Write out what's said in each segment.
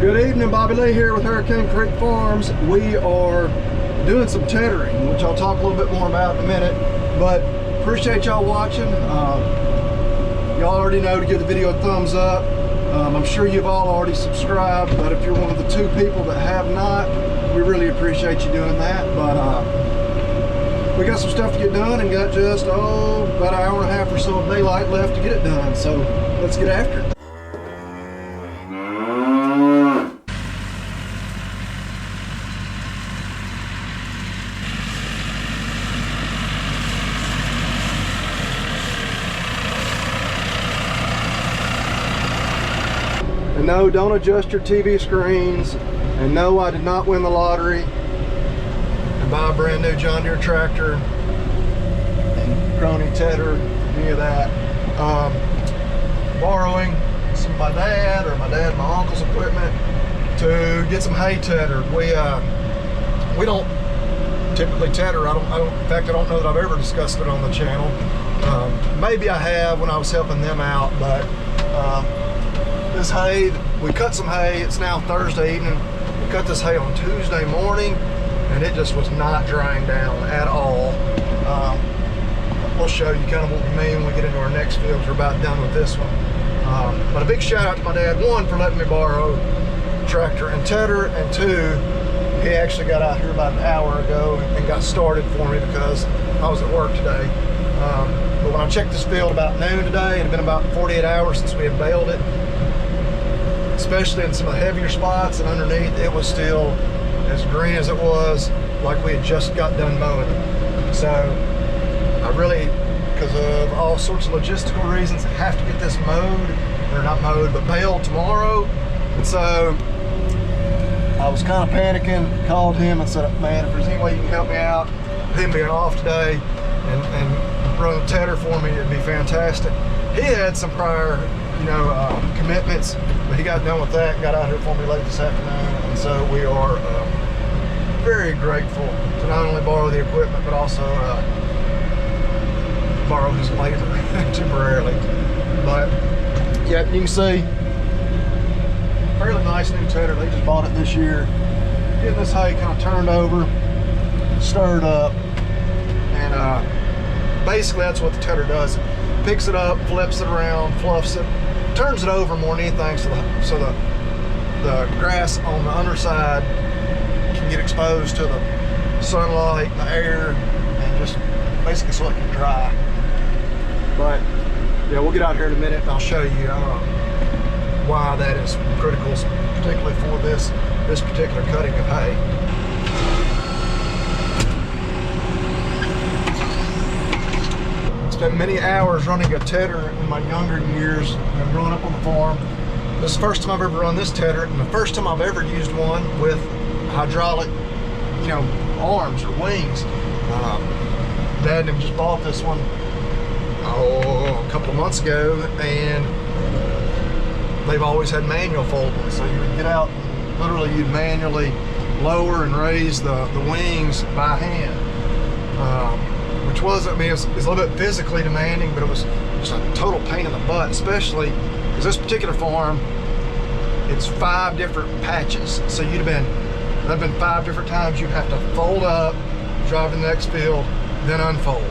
Good evening, Bobby Lee here with Hurricane Creek Farms. We are doing some tethering, which I'll talk a little bit more about in a minute, but appreciate y'all watching. Y'all already know to give the video a thumbs up. I'm sure you've all already subscribed, but if you're one of the 2 people that have not, we really appreciate you doing that. But we got some stuff to get done and got just about an hour and a half or so of daylight left to get it done, so let's get after it. And no, don't adjust your TV screens. And no, I did not win the lottery and buy a brand new John Deere tractor and crony tedder, any of that. Borrowing some of my dad or my uncle's equipment to get some hay teddered. We don't typically tedder. In fact, I don't know that I've ever discussed it on the channel. Maybe I have when I was helping them out, but this hay, we cut some hay. It's now Thursday evening. We cut this hay on Tuesday morning, and it just was not drying down at all. We'll show you kind of what we mean when we get into our next fields. We're about done with this one. But a big shout out to my dad, 1, for letting me borrow the tractor and tedder, and 2, he actually got out here about an hour ago and got started for me because I was at work today. But when I checked this field about noon today, it had been about 48 hours since we had baled it. Especially in some of the heavier spots, and underneath it was still as green as it was like we had just got done mowing it. So I really, because of all sorts of logistical reasons, have to get this mowed, or not mowed, but baled tomorrow. And so I was kind of panicking, called him and said, man, if there's any way you can help me out, him being off today, and run the tedder for me, it'd be fantastic. He had some prior commitments, but he got done with that and got out here for me late this afternoon, and so we are very grateful to not only borrow the equipment but also borrow his labor temporarily. But yeah, you can see fairly nice new tedder. They just bought it this year. Getting this hay kind of turned over, stirred up, and basically that's what the tedder does. Picks it up, flips it around, fluffs it, turns it over more than anything, so the grass on the underside can get exposed to the sunlight, the air, and just basically so it can dry. But yeah, we'll get out here in a minute and I'll show you why that is critical, particularly for this particular cutting of hay. Spent many hours running a tedder in my younger years and growing up on the farm. This is the first time I've ever run this tedder, and the first time I've ever used one with hydraulic, arms or wings. Dad and him just bought this one a couple of months ago, and they've always had manual folding. So you would get out and literally you'd manually lower and raise the wings by hand. Which was, it's a little bit physically demanding, but it was just a total pain in the butt, especially because this particular farm, it's 5 different patches. So there'd have been 5 different times you'd have to fold up, drive to the next field, then unfold.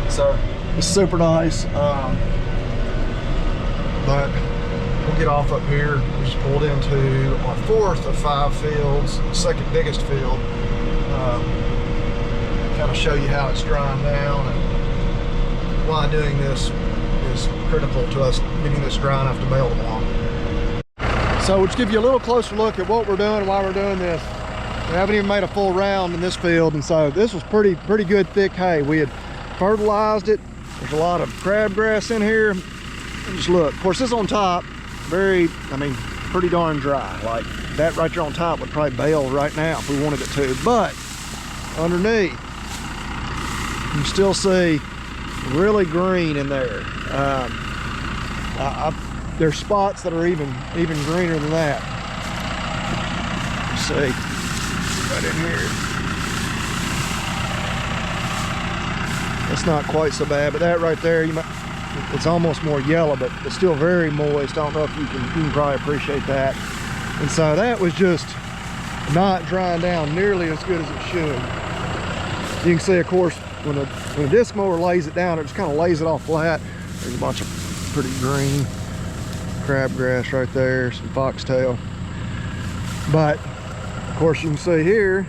So it's super nice. But we'll get off up here. We just pulled into our 4th of 5 fields, 2nd biggest field. Kind of show you how it's drying down and why doing this is critical to us getting this dry enough to bale tomorrow. So we'll just give you a little closer look at what we're doing and why we're doing this. We haven't even made a full round in this field, and so this was pretty good thick hay. We had fertilized it. There's a lot of crabgrass in here. And just look, of course this on top, pretty darn dry. Like that right there on top would probably bale right now if we wanted it to, but underneath you still see really green in there. There's spots that are even greener than that. Let's see, right in here. It's not quite so bad, but that right there, it's almost more yellow, but it's still very moist. I don't know if you can probably appreciate that. And so that was just not drying down nearly as good as it should. You can see, of course, when a disc mower lays it down, it just kind of lays it off flat. There's a bunch of pretty green crabgrass right there, some foxtail. But of course, you can see here,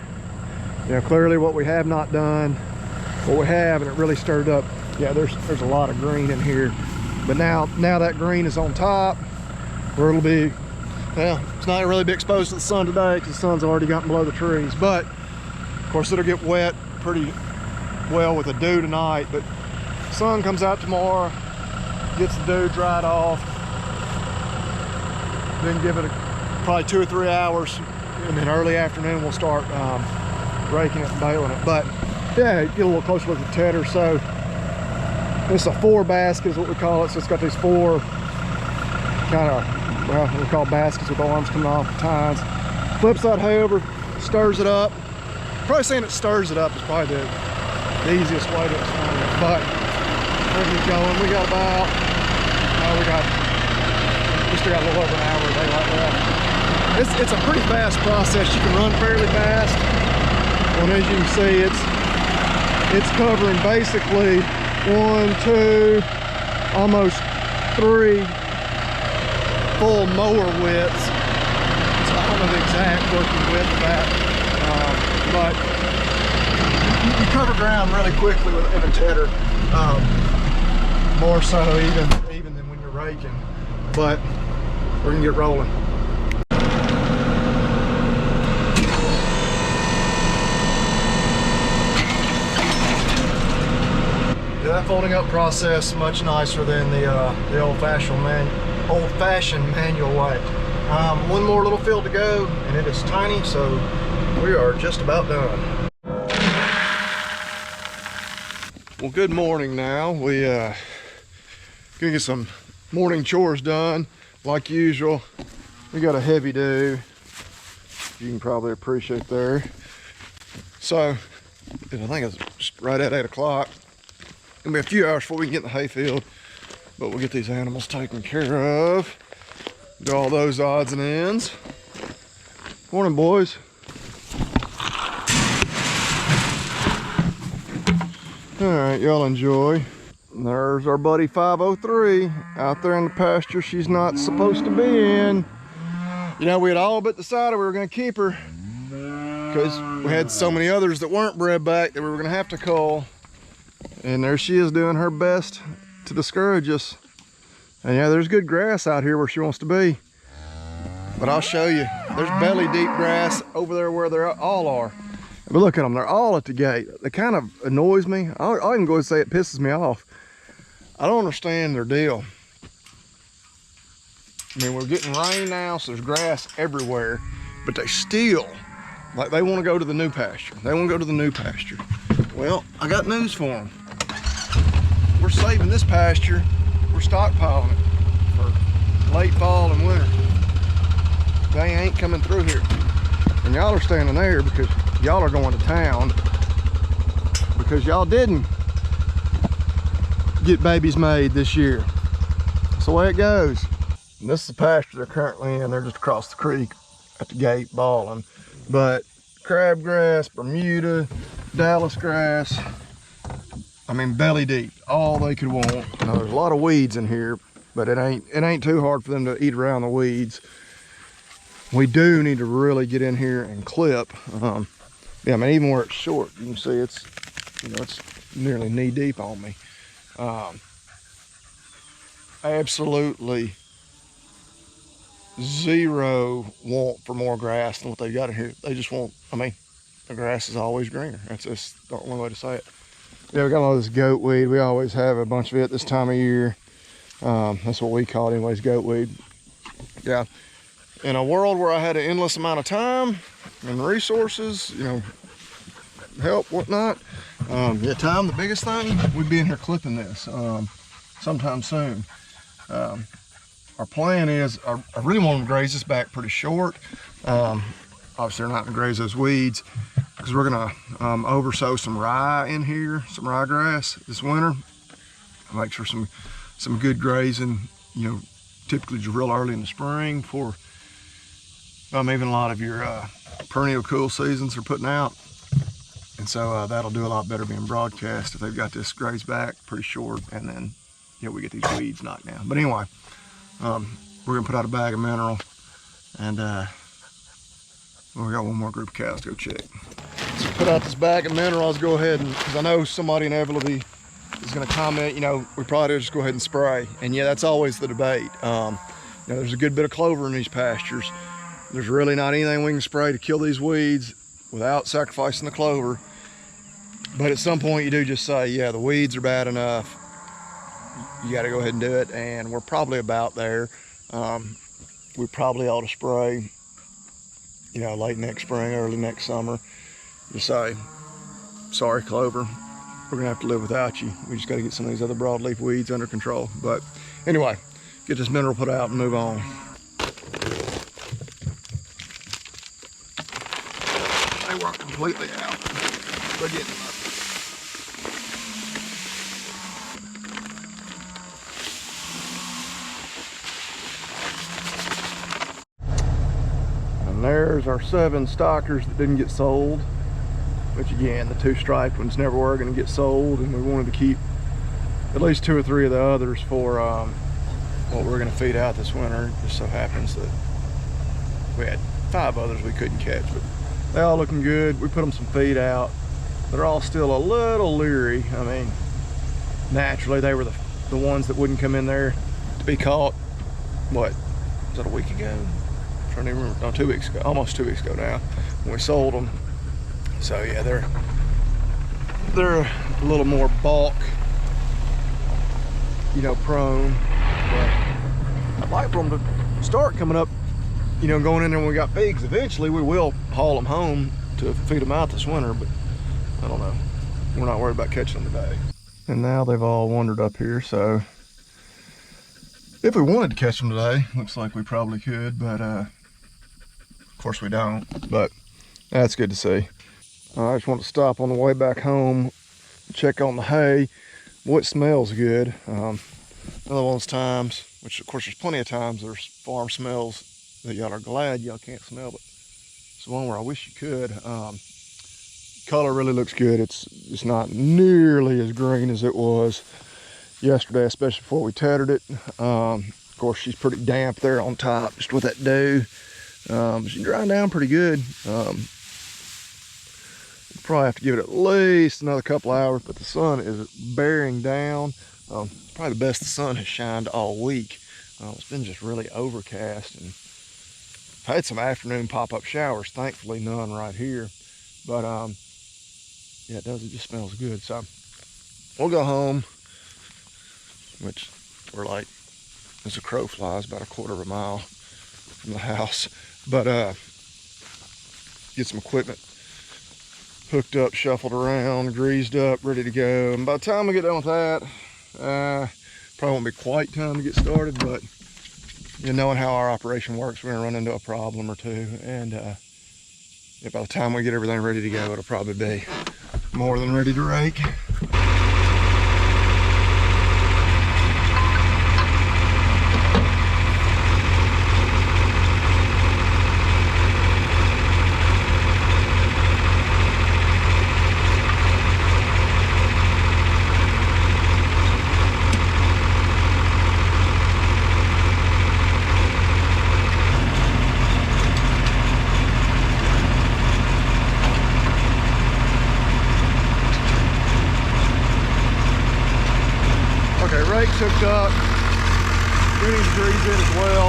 you know, clearly what we have not done, what we have, and it really stirred up. Yeah, there's a lot of green in here. But now that green is on top, where it'll be, well, it's not really be exposed to the sun today because the sun's already gotten below the trees. But of course, it'll get wet pretty well with the dew tonight. But the sun comes out tomorrow, gets the dew dried off, then give it probably 2 or 3 hours, and then early afternoon we'll start raking it and baling it. But yeah, get a little closer look at the tedder. So it's a 4 basket is what we call it. So it's got these 4 kind of, well, we call baskets with arms coming off the tines. Flips that hay over, stirs it up. Probably saying it stirs it up is probably the easiest way to explain it. But we're gonna get going. We got about, we still got a little over an hour of daylight left. It's a pretty fast process. You can run fairly fast. And as you can see, it's covering basically 1, 2, almost 3 full mower widths. So I don't know the exact working width of that, but you cover ground really quickly in a tedder, more so even than when you're raking. But we're gonna get rolling. That folding up process much nicer than the old-fashioned manual way. One more little field to go, and it is tiny, so we are just about done. Well, good morning now. We gonna get some morning chores done like usual. We got a heavy dew, you can probably appreciate there. So I think it's just right at 8 o'clock. It'll be a few hours before we can get in the hayfield, but we'll get these animals taken care of. Do all those odds and ends. Morning, boys. All right, y'all enjoy. There's our buddy 503 out there in the pasture she's not supposed to be in. You know, we had all but decided we were gonna keep her because we had so many others that weren't bred back that we were gonna have to cull. And there she is doing her best to discourage us. And yeah, there's good grass out here where she wants to be. But I'll show you. There's belly deep grass over there where they all are. But look at them, they're all at the gate. It kind of annoys me. I'll even go and say it pisses me off. I don't understand their deal. I mean, we're getting rain now, so there's grass everywhere. But they still, like, they want to go to the new pasture. They want to go to the new pasture. Well, I got news for them. We're saving this pasture. We're stockpiling it for late fall and winter. They ain't coming through here. And y'all are standing there because y'all are going to town because y'all didn't get babies made this year. That's the way it goes. And this is the pasture they're currently in. They're just across the creek at the gate balling. But crabgrass, Bermuda, Dallas grass, I mean belly deep, all they could want. Now, there's a lot of weeds in here, but it ain't too hard for them to eat around the weeds. We do need to really get in here and clip. Yeah, I mean, even where it's short, you can see it's, you know, it's nearly knee deep on me. Absolutely zero want for more grass than what they got in here. They just want, I mean, the grass is always greener. That's just the only way to say it. Yeah, we got all this goat weed. We always have a bunch of it this time of year. That's what we call it anyways, goat weed. Yeah. In a world where I had an endless amount of time and resources, you know, help, whatnot. Yeah, time, the biggest thing, we'd be in here clipping this sometime soon. Our plan is, I really want them to graze this back pretty short. Obviously, they're not gonna graze those weeds because we're gonna oversow some rye in here, some ryegrass this winter. Make sure some good grazing, you know, typically real early in the spring before Even a lot of your perennial cool seasons are putting out. And so that'll do a lot better being broadcast if they've got this grazed back pretty short, and then we get these weeds knocked down. But anyway, we're gonna put out a bag of mineral, and we got one more group of cows to go check. So put out this bag of mineral. Let's go ahead, and because I know somebody inevitably is gonna comment, we probably just go ahead and spray. And yeah, that's always the debate. There's a good bit of clover in these pastures. There's really not anything we can spray to kill these weeds without sacrificing the clover. But at some point you do just say, yeah, the weeds are bad enough. You got to go ahead and do it. And we're probably about there. We probably ought to spray, late next spring, early next summer. Just say, sorry, clover, we're gonna have to live without you. We just got to get some of these other broadleaf weeds under control. But anyway, get this mineral put out and move on. They weren't completely out. We're getting them up. And there's our 7 stockers that didn't get sold, which again, the 2 striped ones never were going to get sold, and we wanted to keep at least 2 or 3 of the others for what we're going to feed out this winter. It just so happens that we had 5 others we couldn't catch, but they all looking good. We put them some feed out. They're all still a little leery. Naturally they were the ones that wouldn't come in there to be caught. What was that, a week ago? I'm trying to remember. No, 2 weeks ago, almost 2 weeks ago now, when we sold them. So yeah, they're a little more bulk, prone. But I'd like for them to start coming up, going in there when we got pigs. Eventually we will haul them home to feed them out this winter, but I don't know. We're not worried about catching them today. And now they've all wandered up here, so if we wanted to catch them today, looks like we probably could, but of course we don't. But that's good to see. I just want to stop on the way back home, check on the hay. Boy, it smells good. Another one of those times, which of course there's plenty of times there's farm smells that y'all are glad y'all can't smell, but it's one where I wish you could. Color really looks good. It's not nearly as green as it was yesterday, especially before we tethered it. Of course, she's pretty damp there on top, just with that dew. She's drying down pretty good. We'll probably have to give it at least another couple hours, but the sun is bearing down. It's probably the best the sun has shined all week. It's been just really overcast, and I've had some afternoon pop-up showers. Thankfully, none right here. But yeah, it just smells good. So we'll go home, which we're like, as a crow flies, about a quarter of a mile from the house. But get some equipment hooked up, shuffled around, greased up, ready to go. And by the time we get done with that, probably won't be quite time to get started, but knowing how our operation works, we're gonna run into a problem or two. And yeah, by the time we get everything ready to go, it'll probably be more than ready to rake. Rake's hooked up. We need to grease it as well.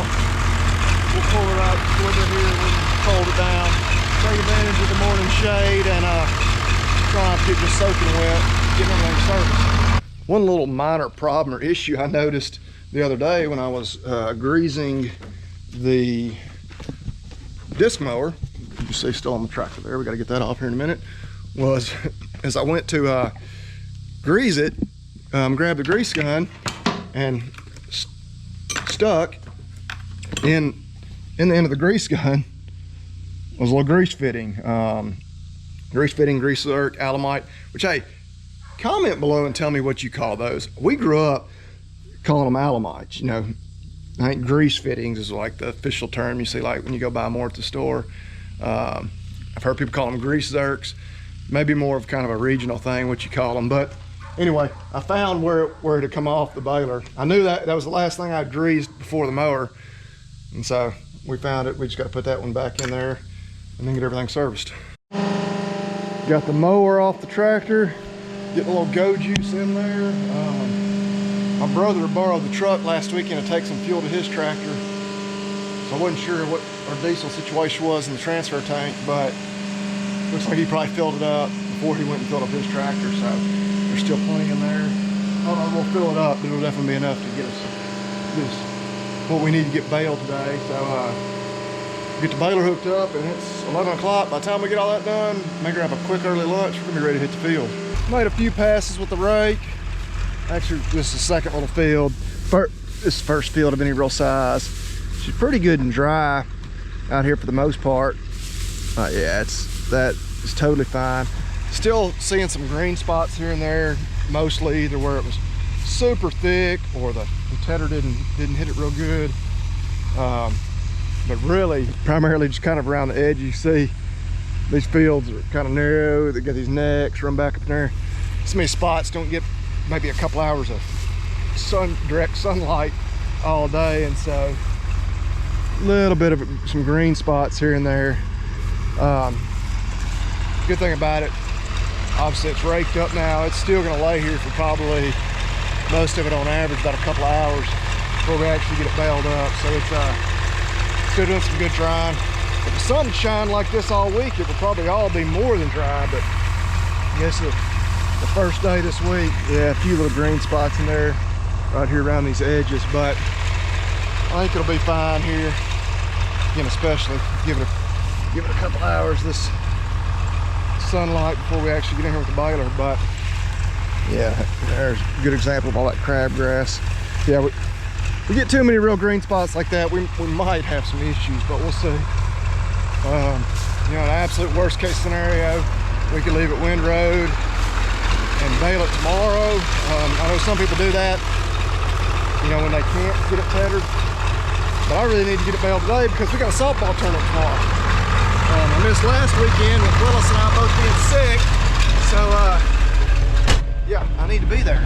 We'll pull it out, split it here, we can fold it down, take advantage of the morning shade, and try not to get just soaking wet, getting everything serviced. One little minor problem or issue I noticed the other day when I was greasing the disc mower, you see still on the tractor there, we got to get that off here in a minute, was as I went to grease it, grabbed the grease gun and stuck in the end of the grease gun was a little grease fitting, grease zerk, alamite, which, hey, comment below and tell me what you call those. We grew up calling them alamites, I think grease fittings is like the official term you see like when you go buy more at the store. I've heard people call them grease zerks. Maybe more of kind of a regional thing, what you call them. But anyway, I found where it had come off the baler. I knew that was the last thing I'd greased before the mower. And so we found it. We just got to put that one back in there and then get everything serviced. Got the mower off the tractor. Get a little go juice in there. My brother borrowed the truck last weekend to take some fuel to his tractor. So I wasn't sure what our diesel situation was in the transfer tank, but looks like he probably filled it up before he went and filled up his tractor. So there's still plenty in there. I don't know if we'll fill it up, but it'll definitely be enough to get us what we need to get baled today. So get the baler hooked up, and it's 11 o'clock. By the time we get all that done, make her have a quick early lunch. We're gonna be ready to hit the field. Made a few passes with the rake. Actually, this is the second little field. This is the first field of any real size. She's pretty good and dry out here for the most part. Yeah, that is totally fine. Still seeing some green spots here and there, mostly either where it was super thick or the tedder didn't hit it real good. But really, primarily just kind of around the edge. You see these fields are kind of narrow. They got these necks run back up there. So many spots don't get maybe a couple hours of direct sunlight all day, and so a little bit of some green spots here and there. Good thing about it, obviously it's raked up now. It's still going to lay here for probably most of it on average about a couple of hours before we actually get it baled up. So it's still doing some good drying. If the sun shined like this all week, it would probably all be more than dry, but I guess the first day this week, yeah, a few little green spots in there right here around these edges, but I think it'll be fine here. Again, especially give it a couple hours this sunlight before we actually get in here with the baler. But yeah, there's a good example of all that crabgrass. Yeah, we get too many real green spots like that, we might have some issues, but we'll see. You know, an absolute worst case scenario, we could leave it windrowed and bale it tomorrow. I know some people do that, you know, when they can't get it tethered. But I really need to get it baled today because we got a softball tournament tomorrow. I missed last weekend with Willis and I both being sick, so yeah, I need to be there.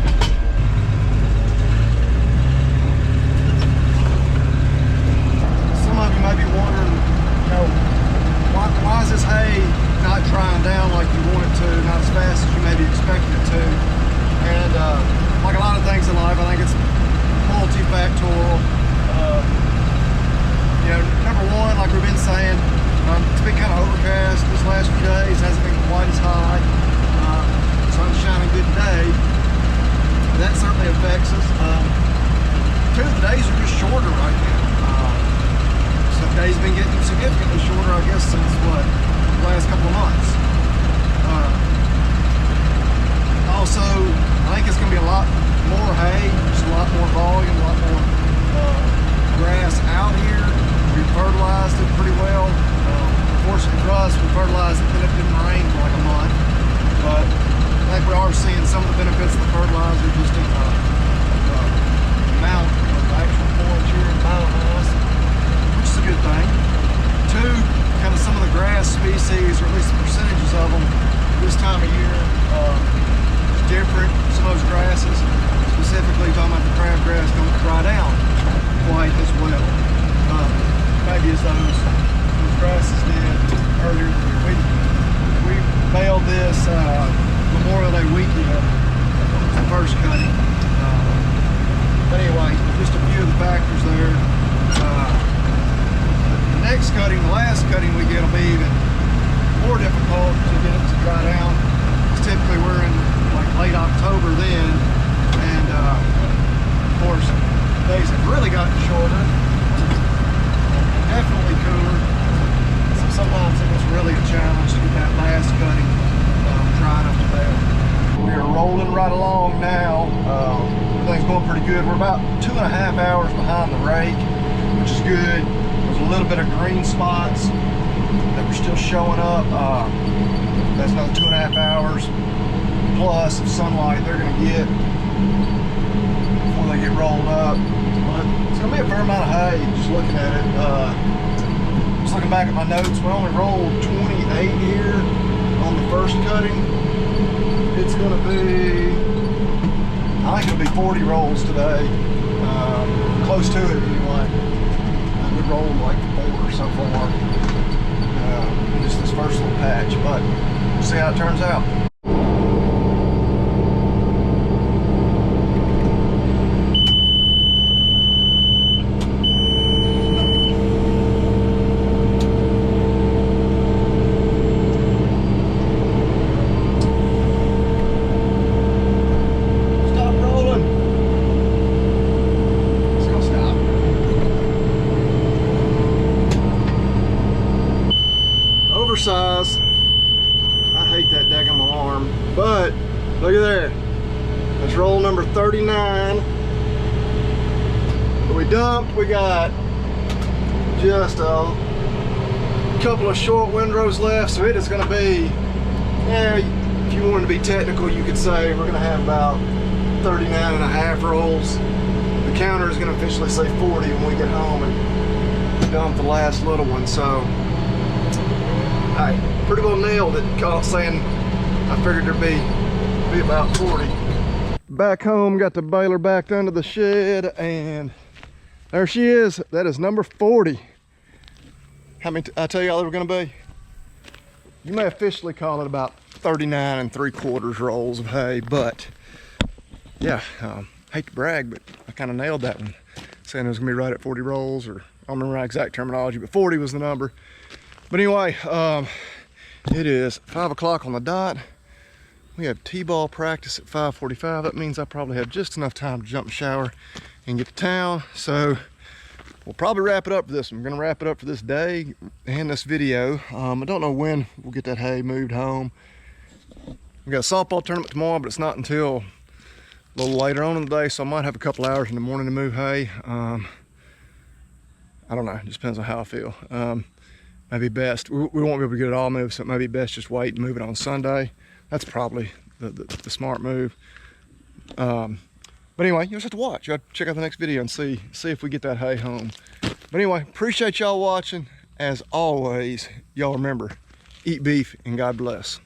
Some of you may be wondering, you know, why is this hay not drying down like you want it to, not as fast as you maybe expected it to? And like a lot of things in life, I think it's multifactorial. You know, number one, like we've been saying, it's been kind of overcast this last few days. Hasn't been quite as high. Sun's shining good today. That certainly affects us. Two of the days are just shorter right now. Some days have been getting significantly shorter, I guess, since what, the last couple of months. Also, I think it's going to be a lot more hay, just a lot more volume, a lot more grass out here. We fertilized it pretty well. Unfortunately for us, we fertilized it, then it didn't rain for like a month. But I think we are seeing some of the benefits of the fertilizer just in the amount of actual forage here in biomass, which is a good thing. Two, kind of some of the grass species, or at least the percentages of them this time of year, is different. Some of those grasses, specifically talking about the crabgrass, don't dry down quite as well. Maybe as those grasses did earlier in the year. We baled this Memorial Day weekend. That was the first cutting. But anyway, just a few of the factors there. The next cutting, the last cutting we get will be even more difficult to get it to dry down. Because typically we're in like late October then, and of course days have really gotten shorter. Definitely cooler, so sometimes it was really a challenge to get that last cutting dry enough to bale. We are rolling right along now. Everything's going pretty good. We're about 2.5 hours behind the rake, which is good. There's a little bit of green spots that were still showing up. That's another 2.5 hours plus of sunlight they're going to get before they get rolled up. But It's gonna be a fair amount of hay, just looking at it. Just looking back at my notes, we only rolled 28 here on the first cutting. It's gonna be, I think it'll be 40 rolls today. Close to it anyway. We rolled like 4 so far. Just this first little patch, but we'll see how it turns out. Size. I hate that daggum alarm, but look at there. That's roll number 39. We dumped. We got just a couple of short windrows left, so it is going to be, yeah, if you wanted to be technical, you could say we're going to have about 39 and a half rolls. The counter is going to officially say 40 when we get home and dump the last little one. So I pretty well nailed it, saying I figured there'd be about 40. Back home, got the baler backed under the shed, and there she is. That is number 40. How many I tell y'all they were gonna be? You may officially call it about 39 3/4 rolls of hay, but yeah, hate to brag, but I kind of nailed that one. Saying it was gonna be right at 40 rolls, or I don't remember my exact terminology, but 40 was the number. But anyway, it is 5 o'clock on the dot. We have T-ball practice at 5:45. That means I probably have just enough time to jump in the shower and get to town. So we'll probably wrap it up for this one. We're gonna wrap it up for this day and this video. I don't know when we'll get that hay moved home. We got a softball tournament tomorrow, but it's not until a little later on in the day, so I might have a couple hours in the morning to move hay. I don't know, it just depends on how I feel. Maybe best, we won't be able to get it all moved, so it may be best just wait and move it on Sunday. That's probably the smart move. But anyway, you just have to watch. You got to check out the next video and see if we get that hay home. But anyway, appreciate y'all watching. As always, y'all remember, eat beef and God bless.